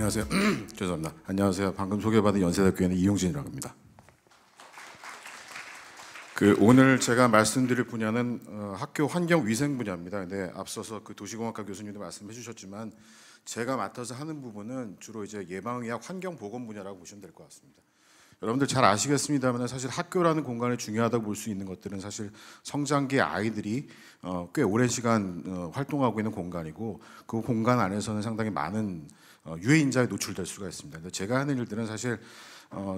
안녕하세요. 죄송합니다. 안녕하세요. 방금 소개받은 연세대학교의 이용진이라고 합니다. 오늘 제가 말씀드릴 분야는 학교 환경 위생 분야입니다. 근데 앞서서 도시공학과 교수님도 말씀해 주셨지만 제가 맡아서 하는 부분은 주로 이제 예방의학 환경보건 분야라고 보시면 될 것 같습니다. 여러분들 잘 아시겠습니다만 사실 학교라는 공간에 중요하다고 볼 수 있는 것들은 사실 성장기 아이들이 꽤 오랜 시간 활동하고 있는 공간이고 그 공간 안에서는 상당히 많은 유해인자에 노출될 수가 있습니다. 근데 제가 하는 일들은 사실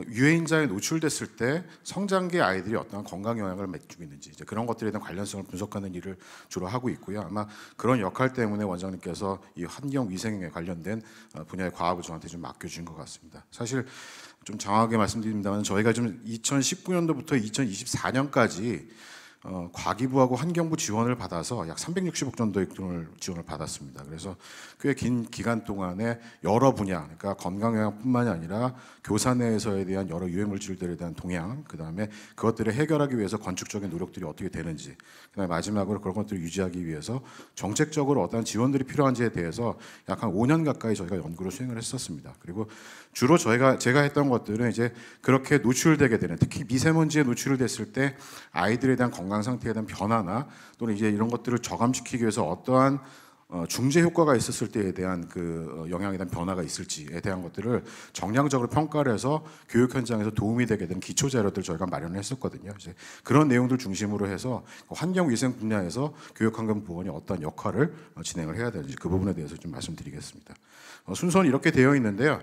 유해인자에 노출됐을 때 성장기 아이들이 어떠한 건강 영향을 미치고 있는지 이제 그런 것들에 대한 관련성을 분석하는 일을 주로 하고 있고요. 아마 그런 역할 때문에 원장님께서 이 환경 위생에 관련된 분야의 과학을 저한테 좀 맡겨주신 것 같습니다. 사실 좀 정확하게 말씀드립니다만 저희가 좀 2019년도부터 2024년까지 과기부하고 환경부 지원을 받아서 약 360억 정도의 돈을 지원을 받았습니다. 그래서 꽤 긴 기간 동안에 여러 분야, 그러니까 건강영양뿐만이 아니라 교사 내에서에 대한 여러 유해물질들에 대한 동향, 그다음에 그것들을 해결하기 위해서 건축적인 노력들이 어떻게 되는지, 그다음에 마지막으로 그런 것들을 유지하기 위해서 정책적으로 어떤 지원들이 필요한지에 대해서 약 한 5년 가까이 저희가 연구를 수행을 했었습니다. 그리고 주로 제가 했던 것들은 이제 그렇게 노출되게 되는, 특히 미세먼지에 노출됐을 때 아이들에 대한 건강 상태에 대한 변화나 또는 이제 이런 것들을 저감시키기 위해서 어떠한 중재 효과가 있었을 때에 대한 영향에 대한 변화가 있을지에 대한 것들을 정량적으로 평가를 해서 교육 현장에서 도움이 되게 되는 기초 자료들 저희가 마련을 했었거든요. 이제 그런 내용들 중심으로 해서 환경 위생 분야에서 교육 환경 보건이 어떤 역할을 진행을 해야 되는지 그 부분에 대해서 좀 말씀드리겠습니다. 순서는 이렇게 되어 있는데요.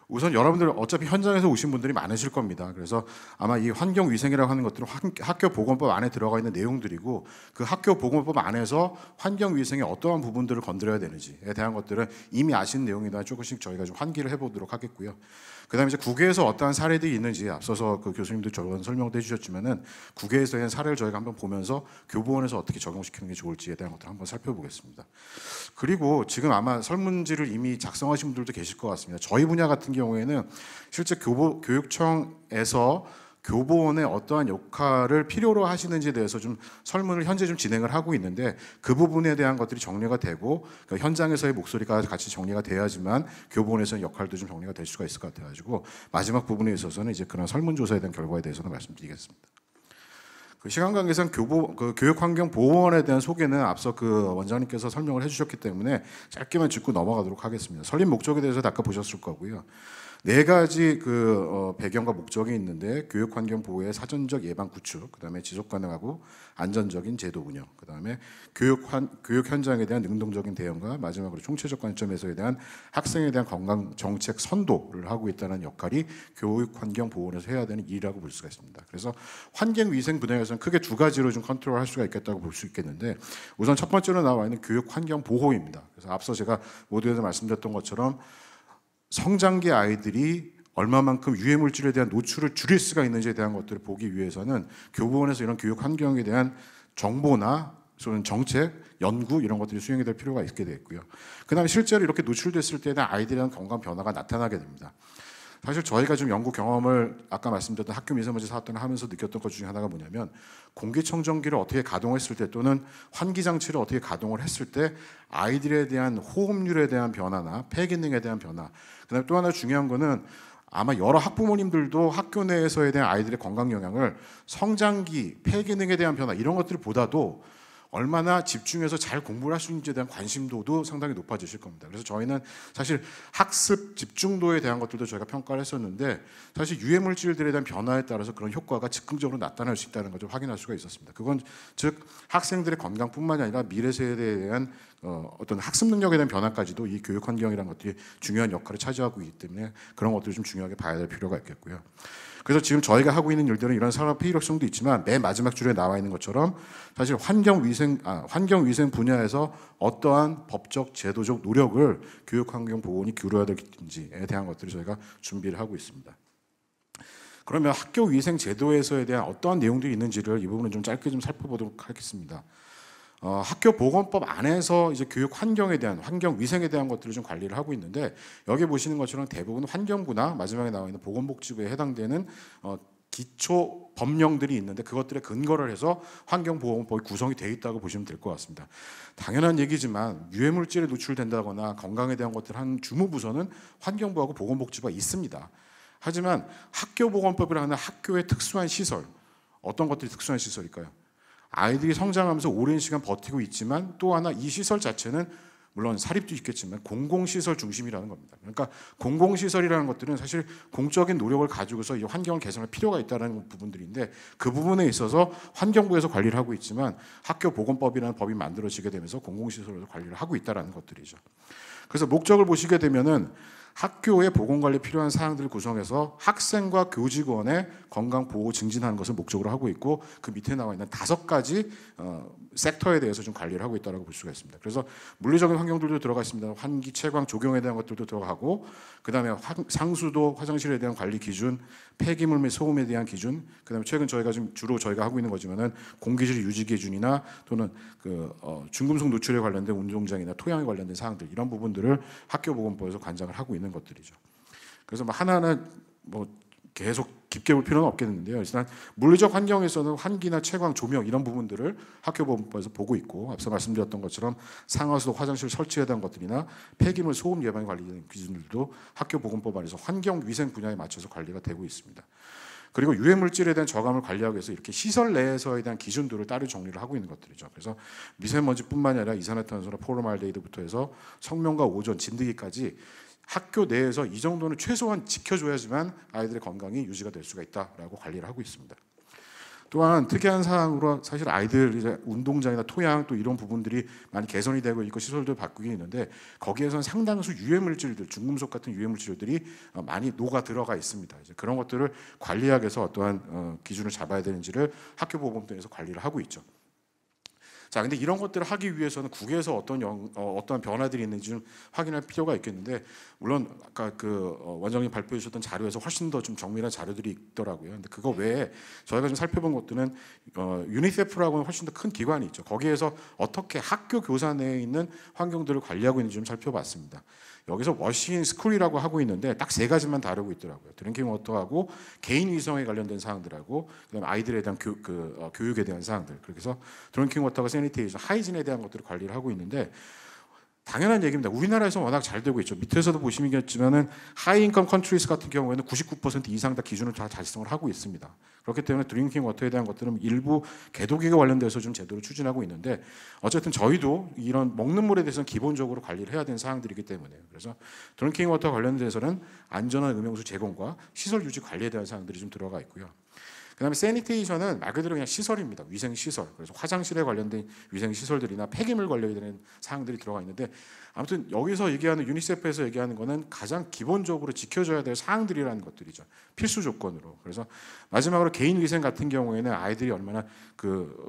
우선 여러분들 어차피 현장에서 오신 분들이 많으실 겁니다. 그래서 아마 이 환경위생이라고 하는 것들은 학교보건법 안에 들어가 있는 내용들이고 그 학교보건법 안에서 환경위생의 어떠한 부분들을 건드려야 되는지에 대한 것들은 이미 아시는 내용이다 조금씩 저희가 좀 환기를 해보도록 하겠고요. 그 다음에 이제 국외에서 어떠한 사례들이 있는지 앞서서 교수님도 저번 설명도 해주셨지만은 국외에서의 사례를 저희가 한번 보면서 교보원에서 어떻게 적용시키는 게 좋을지에 대한 것들을 한번 살펴보겠습니다. 그리고 지금 아마 설문지를 이미 작성하신 분들도 계실 것 같습니다. 저희 분야 같은 경우에는 실제 교육청에서 교보원의 어떠한 역할을 필요로 하시는지에 대해서 좀 설문을 현재 좀 진행을 하고 있는데 그 부분에 대한 것들이 정리가 되고 그러니까 현장에서의 목소리가 같이 정리가 돼야지만 교보원에서의 역할도 좀 정리가 될 수가 있을 것 같아가지고 마지막 부분에 있어서는 이제 그런 설문조사에 대한 결과에 대해서는 말씀드리겠습니다. 시간 관계상 교육환경보호원에 대한 소개는 앞서 원장님께서 설명을 해주셨기 때문에 짧게만 짚고 넘어가도록 하겠습니다. 설립 목적에 대해서 아까 보셨을 거고요. 4가지 배경과 목적이 있는데 교육환경 보호의 사전적 예방 구축, 그다음에 지속 가능하고 안전적인 제도 운영, 그다음에 교육 현장에 대한 능동적인 대응과 마지막으로 총체적 관점에서에 대한 학생에 대한 건강 정책 선도를 하고 있다는 역할이 교육환경 보호원에서 해야 되는 일이라고 볼 수가 있습니다. 그래서 환경위생 분야에서는 크게 2가지로 좀 컨트롤할 수가 있겠다고 볼 수 있겠는데 우선 첫 번째로 나와 있는 교육환경 보호입니다. 그래서 앞서 제가 모두에서 말씀드렸던 것처럼 성장기 아이들이 얼마만큼 유해물질에 대한 노출을 줄일 수가 있는지에 대한 것들을 보기 위해서는 교보원에서 이런 교육 환경에 대한 정보나 정책, 연구 이런 것들이 수행이 될 필요가 있게 되겠고요. 그 다음에 실제로 이렇게 노출됐을 때에 대한 아이들에 대한 건강 변화가 나타나게 됩니다. 사실 저희가 좀 연구 경험을 아까 말씀드렸던 학교 미세먼지 사업단을 하면서 느꼈던 것 중에 하나가 뭐냐면 공기청정기를 어떻게 가동했을 때 또는 환기장치를 어떻게 가동을 했을 때 아이들에 대한 호흡률에 대한 변화나 폐기능에 대한 변화, 그다음에 또 하나 중요한 거는 아마 여러 학부모님들도 학교 내에서에 대한 아이들의 건강 영향을 성장기, 폐기능에 대한 변화 이런 것들보다도 얼마나 집중해서 잘 공부를 할 수 있는지에 대한 관심도도 상당히 높아지실 겁니다. 그래서 저희는 사실 학습 집중도에 대한 것들도 저희가 평가를 했었는데 사실 유해물질들에 대한 변화에 따라서 그런 효과가 즉흥적으로 나타날 수 있다는 것을 확인할 수가 있었습니다. 그건 즉 학생들의 건강뿐만이 아니라 미래 세대에 대한 어떤 학습 능력에 대한 변화까지도 이 교육 환경이라는 것들이 중요한 역할을 차지하고 있기 때문에 그런 것들을 좀 중요하게 봐야 될 필요가 있겠고요. 그래서 지금 저희가 하고 있는 일들은 이런 산업 필요성도 있지만 맨 마지막 줄에 나와 있는 것처럼 사실 환경위생 분야에서 어떠한 법적, 제도적 노력을 교육환경보호원이 기울여야 될지에 대한 것들을 저희가 준비를 하고 있습니다. 그러면 학교위생 제도에서에 대한 어떠한 내용들이 있는지를 이 부분은 좀 짧게 좀 살펴보도록 하겠습니다. 학교보건법 안에서 이제 교육 환경에 대한 환경 위생에 대한 것들을 좀 관리를 하고 있는데 여기 보시는 것처럼 대부분 환경부나 마지막에 나와 있는 보건복지부에 해당되는 기초 법령들이 있는데 그것들에 근거를 해서 환경보건법이 구성이 되어 있다고 보시면 될 것 같습니다. 당연한 얘기지만 유해물질에 노출된다거나 건강에 대한 것들 한 주무부서는 환경부하고 보건복지부가 있습니다. 하지만 학교보건법이라는 학교의 특수한 시설, 어떤 것들이 특수한 시설일까요? 아이들이 성장하면서 오랜 시간 버티고 있지만 또 하나 이 시설 자체는 물론 사립도 있겠지만 공공시설 중심이라는 겁니다. 그러니까 공공시설이라는 것들은 사실 공적인 노력을 가지고서 이 환경을 개선할 필요가 있다는 부분들인데 그 부분에 있어서 환경부에서 관리를 하고 있지만 학교보건법이라는 법이 만들어지게 되면서 공공시설에서 관리를 하고 있다는 것들이죠. 그래서 목적을 보시게 되면은 학교의 보건관리에 필요한 사항들을 구성해서 학생과 교직원의 건강보호 증진하는 것을 목적으로 하고 있고 그 밑에 나와 있는 5가지 섹터에 대해서 좀 관리를 하고 있다고 볼 수가 있습니다. 그래서 물리적인 환경들도 들어가 있습니다. 환기, 채광, 조경에 대한 것들도 들어가고 그다음에 상수도, 화장실에 대한 관리 기준, 폐기물 및 소음에 대한 기준, 그다음에 최근 저희가 지금 주로 저희가 하고 있는 거지만은 공기질 유지 기준이나 또는 중금속 노출에 관련된 운동장이나 토양에 관련된 사항들 이런 부분들을 학교보건법에서 관장을 하고 있는 것들이죠. 그래서 하나하나 계속 깊게 볼 필요는 없겠는데요. 일단 물리적 환경에서는 환기나 채광, 조명 이런 부분들을 학교보건법에서 보고 있고 앞서 말씀드렸던 것처럼 상하수도, 화장실 설치에 대한 것들이나 폐기물, 소음 예방에 관련된 기준들도 학교보건법 안에서 환경위생 분야에 맞춰서 관리가 되고 있습니다. 그리고 유해물질에 대한 저감을 관리하기 위해서 이렇게 시설 내에서에 대한 기준들을 따로 정리를 하고 있는 것들이죠. 그래서 미세먼지뿐만이 아니라 이산화탄소나 포름알데히드부터 해서 성명과 오존, 진드기까지 학교 내에서 이 정도는 최소한 지켜줘야지만 아이들의 건강이 유지가 될 수가 있다라고 관리를 하고 있습니다. 또한 특이한 사항으로 사실 아이들 이제 운동장이나 토양 또 이런 부분들이 많이 개선이 되고 있고 시설도 바꾸고 있는데 거기에서는 상당수 유해물질들, 중금속 같은 유해물질들이 많이 녹아 들어가 있습니다. 이제 그런 것들을 관리하기 위해서 어떠한 기준을 잡아야 되는지를 학교보건법에서 관리를 하고 있죠. 자, 근데 이런 것들을 하기 위해서는 국에서 어떤 변화들이 있는지 좀 확인할 필요가 있겠는데 물론 아까 원장님 발표해 주셨던 자료에서 훨씬 더 좀 정밀한 자료들이 있더라고요. 근데 그거 외에 저희가 좀 살펴본 것들은 유니세프라고는 훨씬 더 큰 기관이 있죠. 거기에서 어떻게 학교 교사 내에 있는 환경들을 관리하고 있는지 좀 살펴봤습니다. 여기서 워싱 스쿨이라고 하고 있는데 딱 3가지만 다루고 있더라고요. 드링킹 워터하고 개인 위생에 관련된 사항들하고 그다음에 아이들에 대한 교육에 대한 사항들. 그래서 드링킹 워터가 세니테이션, 하이진에 대한 것들을 관리를 하고 있는데 당연한 얘기입니다. 우리나라에서 워낙 잘 되고 있죠. 밑에서도 보시겠지만은 하이인컴 컨트리스 같은 경우에는 99% 이상 다 기준을 다 달성을 하고 있습니다. 그렇기 때문에 드링킹 워터에 대한 것들은 일부 개도기가 관련돼서 좀 제도를 추진하고 있는데 어쨌든 저희도 이런 먹는 물에 대해서는 기본적으로 관리를 해야 되는 사항들이기 때문에 그래서 드링킹 워터 관련돼서는 안전한 음용수 제공과 시설 유지 관리에 대한 사항들이 좀 들어가 있고요. 그다음에 세니테이션은 말 그대로 그냥 시설입니다. 위생 시설. 그래서 화장실에 관련된 위생 시설들이나 폐기물 관련된 사항들이 들어가 있는데 아무튼 여기서 얘기하는 유니세프에서 얘기하는 거는 가장 기본적으로 지켜줘야 될 사항들이라는 것들이죠. 필수 조건으로. 그래서 마지막으로 개인 위생 같은 경우에는 아이들이 얼마나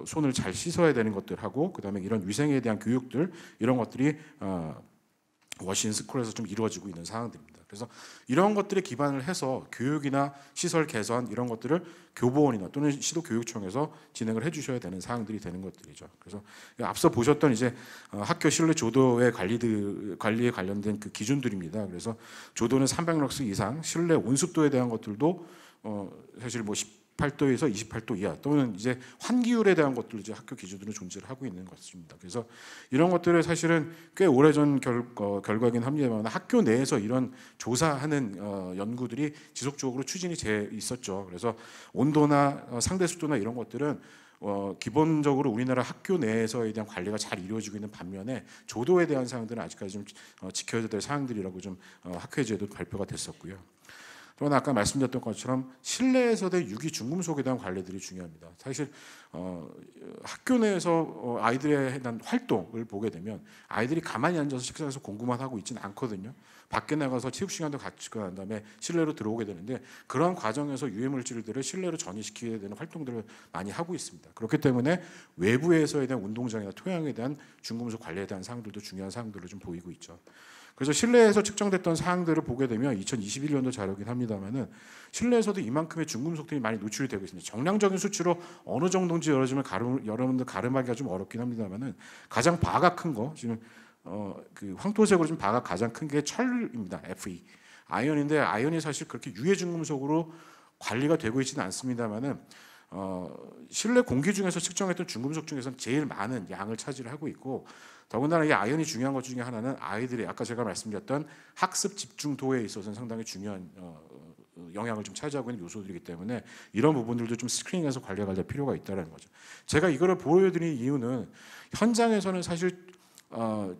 손을 잘 씻어야 되는 것들하고 그다음에 이런 위생에 대한 교육들 이런 것들이 워싱 스쿨에서 좀 이루어지고 있는 사항들입니다. 그래서 이런 것들에 기반을 해서 교육이나 시설 개선 이런 것들을 교보원이나 또는 시도교육청에서 진행을 해주셔야 되는 사항들이 되는 것들이죠. 그래서 앞서 보셨던 이제 학교 실내 조도의 관리에 관련된 그 기준들입니다. 그래서 조도는 300럭스 이상, 실내 온습도에 대한 것들도 사실 18도에서 28도 이하 또는 이제 환기율에 대한 것들 이제 학교 기준으로 존재를 하고 있는 것입니다. 그래서 이런 것들을 사실은 꽤 오래전 결과이긴 합니다만 학교 내에서 이런 조사하는 연구들이 지속적으로 추진이 돼 있었죠. 그래서 온도나 상대 습도나 이런 것들은 기본적으로 우리나라 학교 내에서에 대한 관리가 잘 이루어지고 있는 반면에 조도에 대한 사항들은 아직까지 좀 지켜야 될 사항들이라고 좀 학회제도 발표가 됐었고요. 또한 아까 말씀드렸던 것처럼 실내에서 된 유기 중금속에 대한 관리들이 중요합니다. 사실 학교 내에서 아이들에 대한 활동을 보게 되면 아이들이 가만히 앉아서 식사에서 공부만 하고 있지는 않거든요. 밖에 나가서 체육 시간도 갖추고 난 다음에 실내로 들어오게 되는데 그런 과정에서 유해 물질들을 실내로 전이시키게 되는 활동들을 많이 하고 있습니다. 그렇기 때문에 외부에서에 대한 운동장이나 토양에 대한 중금속 관리에 대한 사항들도 중요한 사항들을 좀 보이고 있죠. 그래서 실내에서 측정됐던 사항들을 보게 되면 2021년도 자료긴 합니다만은 실내에서도 이만큼의 중금속들이 많이 노출이 되고 있습니다. 정량적인 수치로 어느 정도인지 여러분들 가름하기가 좀 어렵긴 합니다만은 가장 바가 큰 거 지금 황토색으로 좀 바가 가장 큰 게 철입니다. Fe. 아연인데 아연이 사실 그렇게 유해 중금속으로 관리가 되고 있지는 않습니다만은 실내 공기 중에서 측정했던 중금속 중에서는 제일 많은 양을 차지하고 있고, 더군다나 이 아연이 중요한 것 중에 하나는 아이들이 아까 제가 말씀드렸던 학습 집중도에 있어서는 상당히 중요한 영향을 좀 차지하고 있는 요소들이기 때문에 이런 부분들도 좀 스크린ing해서 관리가 될 필요가 있다는 거죠. 제가 이거를 보여드린 이유는 현장에서는 사실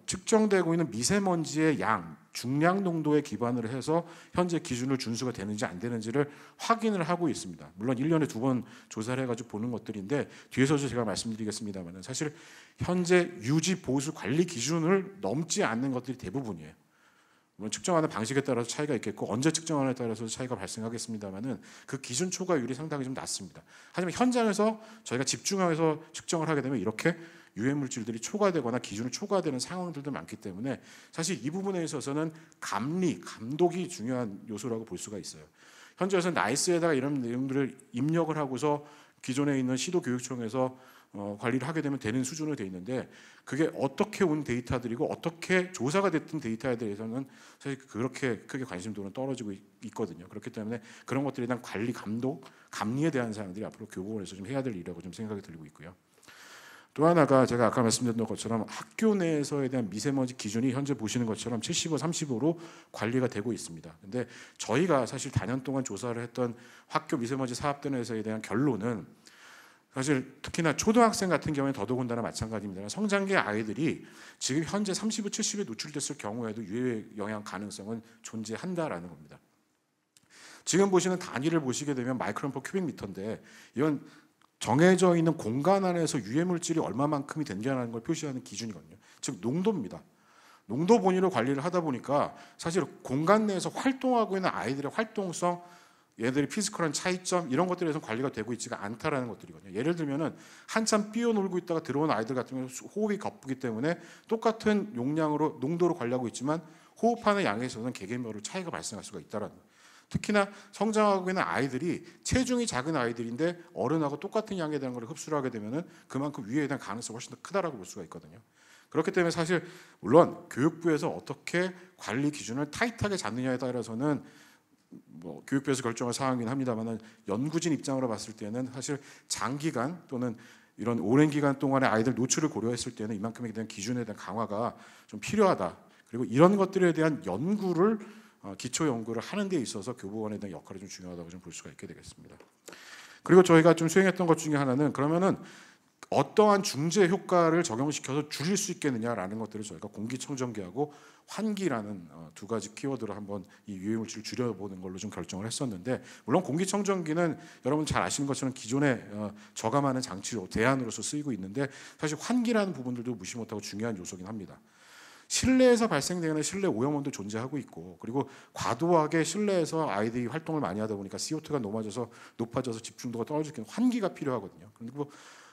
측정되고 있는 미세먼지의 양, 중량 농도에 기반을 해서 현재 기준을 준수가 되는지 안 되는지를 확인을 하고 있습니다. 물론 1년에 2번 조사를 해가지고 보는 것들인데 뒤에서도 제가 말씀드리겠습니다만 사실 현재 유지 보수 관리 기준을 넘지 않는 것들이 대부분이에요. 물론 측정하는 방식에 따라서 차이가 있겠고 언제 측정하느냐에 따라서 차이가 발생하겠습니다만은 그 기준 초과율이 상당히 좀 낮습니다. 하지만 현장에서 저희가 집중해서 측정을 하게 되면 이렇게 유해 물질들이 초과되거나 기준을 초과되는 상황들도 많기 때문에 사실 이 부분에 있어서는 감독이 중요한 요소라고 볼 수가 있어요. 현재에서는 나이스에다가 이런 내용들을 입력을 하고서 기존에 있는 시도교육청에서 관리를 하게 되면 되는 수준으로 되어 있는데 그게 어떻게 온 데이터들이고 어떻게 조사가 됐던 데이터에 대해서는 사실 그렇게 크게 관심도는 떨어지고 있거든요. 그렇기 때문에 그런 것들에 대한 관리, 감독, 감리에 대한 사항들이 앞으로 교보원에서 좀 해야 될 일이라고 좀 생각이 들고 있고요. 또 하나가 제가 아까 말씀드렸던 것처럼 학교 내에서에 대한 미세먼지 기준이 현재 보시는 것처럼 75, 35로 관리가 되고 있습니다. 근데 저희가 사실 다년 동안 조사를 했던 학교 미세먼지 사업단에서에 대한 결론은 사실 특히나 초등학생 같은 경우에 더더군다나 마찬가지입니다. 성장기 아이들이 지금 현재 30, 70에 노출됐을 경우에도 유해 영향 가능성은 존재한다라는 겁니다. 지금 보시는 단위를 보시게 되면 마이크론 퍼 큐빅미터인데 이건 정해져 있는 공간 안에서 유해 물질이 얼마만큼이 된다는 걸 표시하는 기준이거든요. 즉 농도입니다. 농도 본위로 관리를 하다 보니까 사실 공간 내에서 활동하고 있는 아이들의 활동성, 얘들이 피지컬한 차이점 이런 것들에서 관리가 되고 있지가 않다라는 것들이거든요. 예를 들면은 한참 뛰어놀고 있다가 들어온 아이들 같은 경우는 호흡이 거쁘기 때문에 똑같은 용량으로 농도로 관리하고 있지만 호흡하는 양에서는 개개별로 차이가 발생할 수가 있다라는 거예요. 특히나 성장하고 있는 아이들이 체중이 작은 아이들인데 어른하고 똑같은 양에 대한 걸 흡수를 하게 되면은 그만큼 위해에 대한 가능성이 훨씬 더 크다라고 볼 수가 있거든요. 그렇기 때문에 사실 물론 교육부에서 어떻게 관리 기준을 타이트하게 잡느냐에 따라서는 뭐 교육부에서 결정할 사항이긴 합니다만 연구진 입장으로 봤을 때는 사실 장기간 또는 이런 오랜 기간 동안의 아이들 노출을 고려했을 때는 이만큼에 대한 기준에 대한 강화가 좀 필요하다. 그리고 이런 것들에 대한 연구를 기초 연구를 하는 데 있어서 교보원에 대한 역할이 좀 중요하다고 좀 볼 수가 있게 되겠습니다. 그리고 저희가 좀 수행했던 것 중에 하나는 그러면은 어떠한 중재 효과를 적용시켜서 줄일 수 있겠느냐라는 것들을 저희가 공기청정기하고 환기라는 두 가지 키워드로 한번 이 유해 물질을 줄여보는 걸로 좀 결정을 했었는데 물론 공기청정기는 여러분 잘 아시는 것처럼 기존에 저감하는 장치로 대안으로서 쓰이고 있는데 사실 환기라는 부분들도 무시 못하고 중요한 요소긴 합니다. 실내에서 발생되는 실내 오염원도 존재하고 있고 그리고 과도하게 실내에서 아이들이 활동을 많이 하다 보니까 CO2가 높아져서 집중도가 떨어질 경우 환기가 필요하거든요. 그리고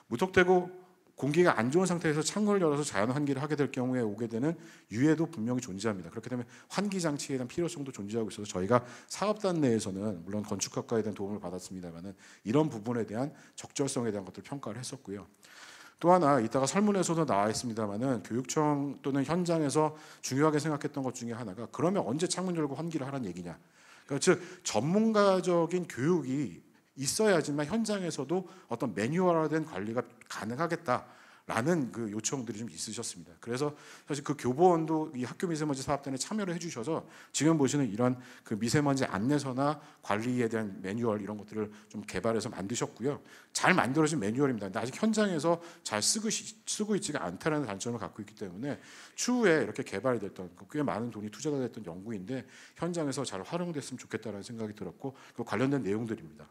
무턱대고 공기가 안 좋은 상태에서 창문을 열어서 자연 환기를 하게 될 경우에 오게 되는 유해도 분명히 존재합니다. 그렇기 때문에 환기 장치에 대한 필요성도 존재하고 있어서 저희가 사업단 내에서는 물론 건축학과에 대한 도움을 받았습니다만은 이런 부분에 대한 적절성에 대한 것들을 평가를 했었고요. 또 하나 이따가 설문에서도 나와 있습니다만은 교육청 또는 현장에서 중요하게 생각했던 것 중에 하나가 그러면 언제 창문 열고 환기를 하라는 얘기냐. 그러니까 즉 전문가적인 교육이 있어야지만 현장에서도 어떤 매뉴얼화된 관리가 가능하겠다라는 그 요청들이 좀 있으셨습니다. 그래서 사실 그 교보원도 이 학교 미세먼지 사업단에 참여를 해주셔서 지금 보시는 이런 그 미세먼지 안내서나 관리에 대한 매뉴얼 이런 것들을 좀 개발해서 만드셨고요. 잘 만들어진 매뉴얼입니다. 근데 아직 현장에서 잘 쓰고 있지가 않다는 단점을 갖고 있기 때문에 추후에 이렇게 개발이 됐던 꽤 많은 돈이 투자가 됐던 연구인데 현장에서 잘 활용됐으면 좋겠다는 생각이 들었고 그 관련된 내용들입니다.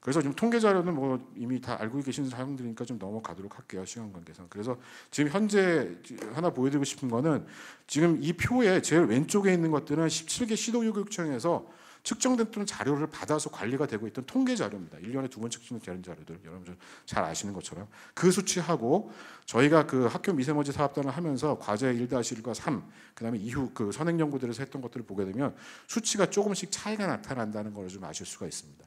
그래서 지금 통계 자료는 뭐 이미 다 알고 계시는 사항들이니까 좀 넘어가도록 할게요. 시간 관계상. 그래서 지금 현재 하나 보여드리고 싶은 거는 지금 이 표에 제일 왼쪽에 있는 것들은 17개 시도교육청에서 측정됐던 자료를 받아서 관리가 되고 있던 통계 자료입니다. 1년에 2번 측정되는 자료들 여러분 잘 아시는 것처럼 그 수치하고 저희가 그 학교 미세먼지 사업단을 하면서 과제 1-1과 3 그다음에 이후 그 선행 연구들에서 했던 것들을 보게 되면 수치가 조금씩 차이가 나타난다는 걸 좀 아실 수가 있습니다.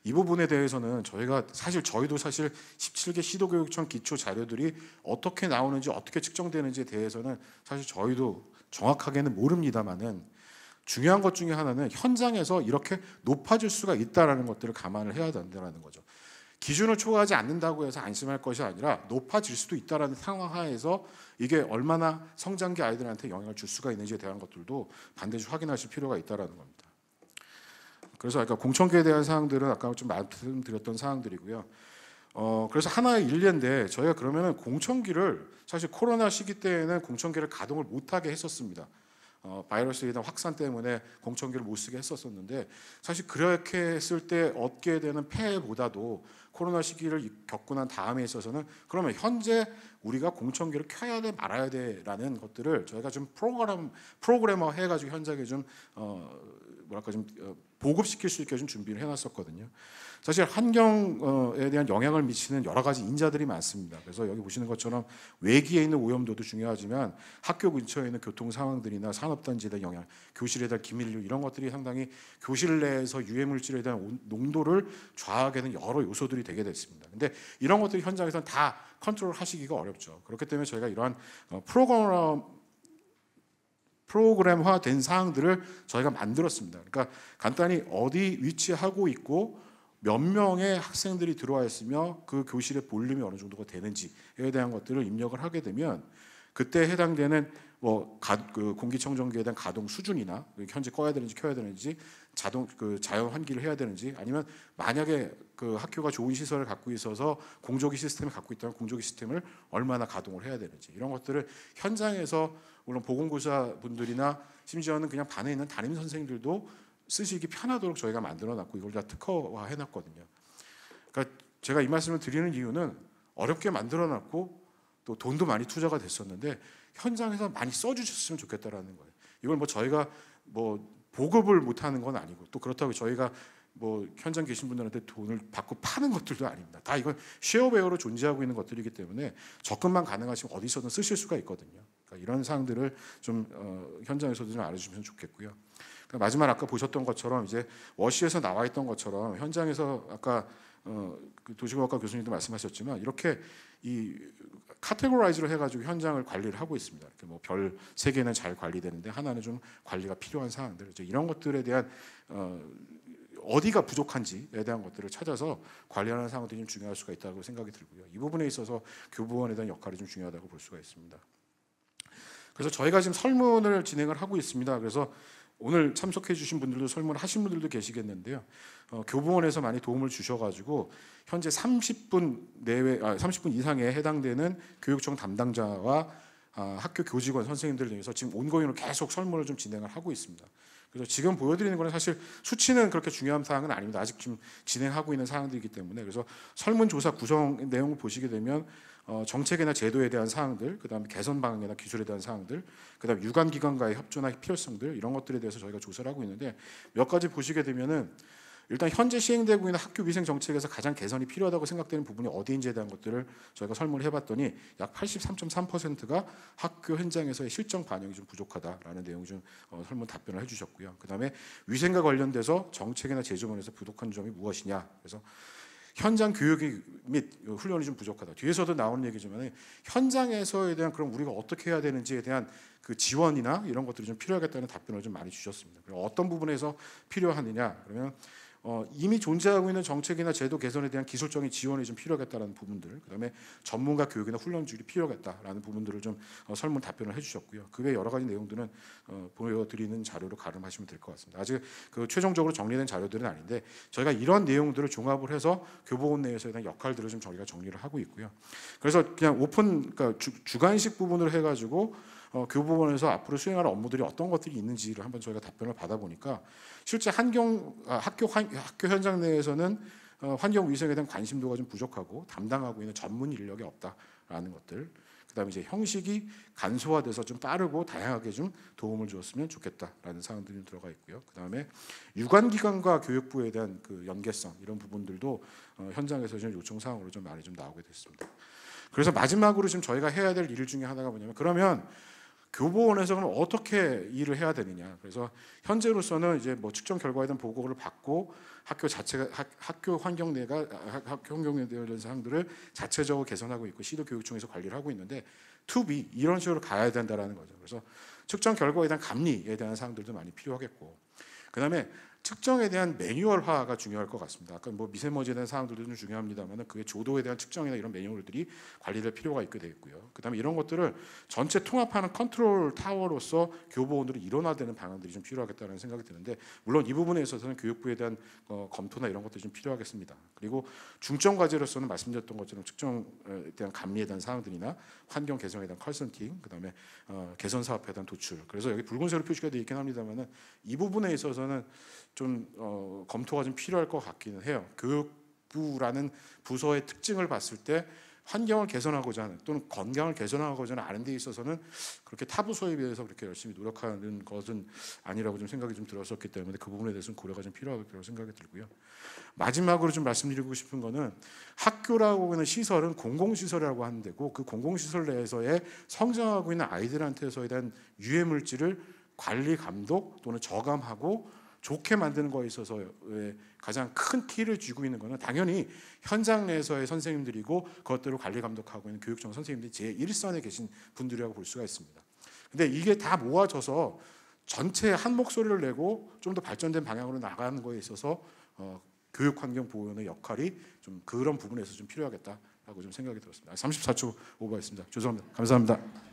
이 부분에 대해서는 저희도 사실 17개 시도교육청 기초 자료들이 어떻게 나오는지 어떻게 측정되는지에 대해서는 사실 저희도 정확하게는 모릅니다만은 중요한 것 중에 하나는 현장에서 이렇게 높아질 수가 있다라는 것들을 감안을 해야 된다는 거죠. 기준을 초과하지 않는다고 해서 안심할 것이 아니라 높아질 수도 있다라는 상황 하에서 이게 얼마나 성장기 아이들한테 영향을 줄 수가 있는지에 대한 것들도 반드시 확인하실 필요가 있다라는 겁니다. 그래서 아까 공청기에 대한 사항들은 아까 좀 말씀드렸던 사항들이고요. 그래서 하나의 일례인데 저희가 그러면은 공청기를 사실 코로나 시기 때에는 공청기를 가동을 못하게 했었습니다. 바이러스에 대한 확산 때문에 공청기를 못 쓰게 했었었는데 사실 그렇게 했을 때 얻게 되는 폐해보다도 코로나 시기를 겪고 난 다음에 있어서는 그러면 현재 우리가 공청기를 켜야 돼 말아야 돼라는 것들을 저희가 좀 프로그래머 해가지고 현장에 좀 뭐랄까 좀 보급시킬 수 있게 좀 준비를 해놨었거든요. 사실 환경에 대한 영향을 미치는 여러 가지 인자들이 많습니다. 그래서 여기 보시는 것처럼 외기에 있는 오염도도 중요하지만 학교 근처에 있는 교통 상황들이나 산업단지에 대한 영향, 교실에 대한 기밀류 이런 것들이 상당히 교실 내에서 유해물질에 대한 농도를 좌우하게 되는 여러 요소들이 되게 됐습니다. 근데 이런 것들이 현장에서는 다 컨트롤 하시기가 어렵죠. 그렇기 때문에 저희가 이러한 프로그램화된 사항들을 저희가 만들었습니다. 그러니까 간단히 어디 위치하고 있고 몇 명의 학생들이 들어와 있으며 그 교실의 볼륨이 어느 정도가 되는지에 대한 것들을 입력을 하게 되면 그때 해당되는 그 공기청정기에 대한 가동 수준이나 현재 꺼야 되는지 켜야 되는지 자연 환기를 해야 되는지 아니면 만약에 그 학교가 좋은 시설을 갖고 있어서 공조기 시스템을 갖고 있다면 공조기 시스템을 얼마나 가동을 해야 되는지 이런 것들을 현장에서 물론 보건교사 분들이나 심지어는 그냥 반에 있는 담임 선생님들도 쓰시기 편하도록 저희가 만들어놨고 이걸 다 특허화해놨거든요. 그러니까 제가 이 말씀을 드리는 이유는 어렵게 만들어놨고 또 돈도 많이 투자가 됐었는데 현장에서 많이 써주셨으면 좋겠다라는 거예요. 이걸 저희가 보급을 못하는 건 아니고 또 그렇다고 저희가 현장 계신 분들한테 돈을 받고 파는 것들도 아닙니다. 다 이건 쉐어웨어로 존재하고 있는 것들이기 때문에 접근만 가능하시면 어디서든 쓰실 수가 있거든요. 그러니까 이런 사항들을 좀 현장에서도 좀 알아주시면 좋겠고요. 그러니까 마지막 아까 보셨던 것처럼 이제 워시에서 나와 있던 것처럼 현장에서 아까 그 도시공학과 교수님도 말씀하셨지만 이렇게 이 카테고라이즈로 해가지고 현장을 관리를 하고 있습니다. 이렇게 별 3개는 잘 관리되는데 하나는 좀 관리가 필요한 사항들 이런 것들에 대한 어디가 부족한지에 대한 것들을 찾아서 관리하는 사항들이 좀 중요할 수가 있다고 생각이 들고요. 이 부분에 있어서 교부원에 대한 역할이 좀 중요하다고 볼 수가 있습니다. 그래서 저희가 지금 설문을 진행을 하고 있습니다. 그래서 오늘 참석해 주신 분들도 설문을 하신 분들도 계시겠는데요. 교부원에서 많이 도움을 주셔가지고 현재 30분 이상에 해당되는 교육청 담당자와 학교 교직원 선생님들을 위해서 지금 온고잉으로 계속 설문을 좀 진행을 하고 있습니다. 그래서 지금 보여드리는 거는 사실 수치는 그렇게 중요한 사항은 아닙니다. 아직 지금 진행하고 있는 사항들이기 때문에 그래서 설문조사 구성 내용을 보시게 되면 정책이나 제도에 대한 사항들, 그다음에 개선 방향이나 기술에 대한 사항들, 그다음에 유관기관과의 협조나 필요성들 이런 것들에 대해서 저희가 조사를 하고 있는데 몇 가지 보시게 되면은 일단 현재 시행되고 있는 학교 위생 정책에서 가장 개선이 필요하다고 생각되는 부분이 어디인지에 대한 것들을 저희가 설문을 해봤더니 약 83.3%가 학교 현장에서의 실정 반영이 좀 부족하다라는 내용을 좀 설문 답변을 해주셨고요. 그다음에 위생과 관련돼서 정책이나 제조면에서 부족한 점이 무엇이냐. 그래서 현장 교육이 및 훈련이 좀 부족하다. 뒤에서도 나오는 얘기지만 현장에서에 대한 그럼 우리가 어떻게 해야 되는지에 대한 그 지원이나 이런 것들이 좀 필요하겠다는 답변을 좀 많이 주셨습니다. 그리고 어떤 부분에서 필요하느냐 그러면 이미 존재하고 있는 정책이나 제도 개선에 대한 기술적인 지원이 좀 필요하겠다는 부분들, 그다음에 전문가 교육이나 훈련줄이 필요하겠다라는 부분들을 좀 설문 답변을 해주셨고요. 그 외 여러 가지 내용들은 보여드리는 자료로 가름하시면 될 것 같습니다. 아직 그 최종적으로 정리된 자료들은 아닌데 저희가 이런 내용들을 종합을 해서 교보원 내에서에 대한 역할들을 좀 저희가 정리를 하고 있고요. 그래서 그냥 그러니까 주관식 부분을 해가지고 교보원에서 앞으로 수행할 업무들이 어떤 것들이 있는지를 한번 저희가 답변을 받아보니까 실제 학교 현장 내에서는 환경 위생에 대한 관심도가 좀 부족하고 담당하고 있는 전문 인력이 없다라는 것들, 그다음에 이제 형식이 간소화돼서 좀 빠르고 다양하게 좀 도움을 주었으면 좋겠다라는 사항들이 좀 들어가 있고요. 그다음에 유관기관과 교육부에 대한 그 연계성 이런 부분들도 현장에서 좀 요청 사항으로 좀 많이 좀 나오게 됐습니다. 그래서 마지막으로 지금 저희가 해야 될 일 중에 하나가 뭐냐면 그러면 교보원에서 그럼 어떻게 일을 해야 되느냐. 그래서 현재로서는 이제 뭐 측정 결과에 대한 보고를 받고 학교 자체가 학교 환경 내가 학교 환경에 대한 사항들을 자체적으로 개선하고 있고 시도 교육청에서 관리를 하고 있는데 to be 이런 식으로 가야 된다라는 거죠. 그래서 측정 결과에 대한 감리에 대한 사항들도 많이 필요하겠고, 그다음에 측정에 대한 매뉴얼화가 중요할 것 같습니다. 아까 뭐 미세먼지에 대한 사항들도 좀 중요합니다만 그게 조도에 대한 측정이나 이런 매뉴얼들이 관리될 필요가 있게 되겠고요. 그다음에 이런 것들을 전체 통합하는 컨트롤 타워로서 교보원으로 일원화되는 방안들이 좀 필요하겠다는 생각이 드는데, 물론 이 부분에 있어서는 교육부에 대한 검토나 이런 것들이 좀 필요하겠습니다. 그리고 중점 과제로서는 말씀드렸던 것처럼 측정에 대한 감리에 대한 사항들이나 환경 개선에 대한 컨설팅, 그다음에 개선 사업에 대한 도출. 그래서 여기 붉은색으로 표시가 되어 있긴 합니다만은 이 부분에 있어서는 좀 검토가 좀 필요할 것 같기는 해요. 교육부라는 부서의 특징을 봤을 때 환경을 개선하고자 하는 또는 건강을 개선하고자 하는 데 있어서는 그렇게 타 부서에 비해서 그렇게 열심히 노력하는 것은 아니라고 좀 생각이 좀 들었었기 때문에 그 부분에 대해서는 고려가 좀 필요하다고 생각이 들고요. 마지막으로 좀 말씀드리고 싶은 거는 학교라고 하는 시설은 공공시설이라고 하는 데고 그 공공시설 내에서의 성장하고 있는 아이들한테서에 대한 유해 물질을 관리 감독 또는 저감하고 좋게 만드는 거에 있어서의 가장 큰 키를 쥐고 있는 것은 당연히 현장 내에서의 선생님들이고 그것들을 관리 감독하고 있는 교육청 선생님들이 제1선에 계신 분들이라고 볼 수가 있습니다. 근데 이게 다 모아져서 전체 한 목소리를 내고 좀 더 발전된 방향으로 나가는 거에 있어서 교육환경보호원의 역할이 좀 그런 부분에서 좀 필요하겠다라고 좀 생각이 들었습니다. 34초 오버했습니다. 죄송합니다. 감사합니다.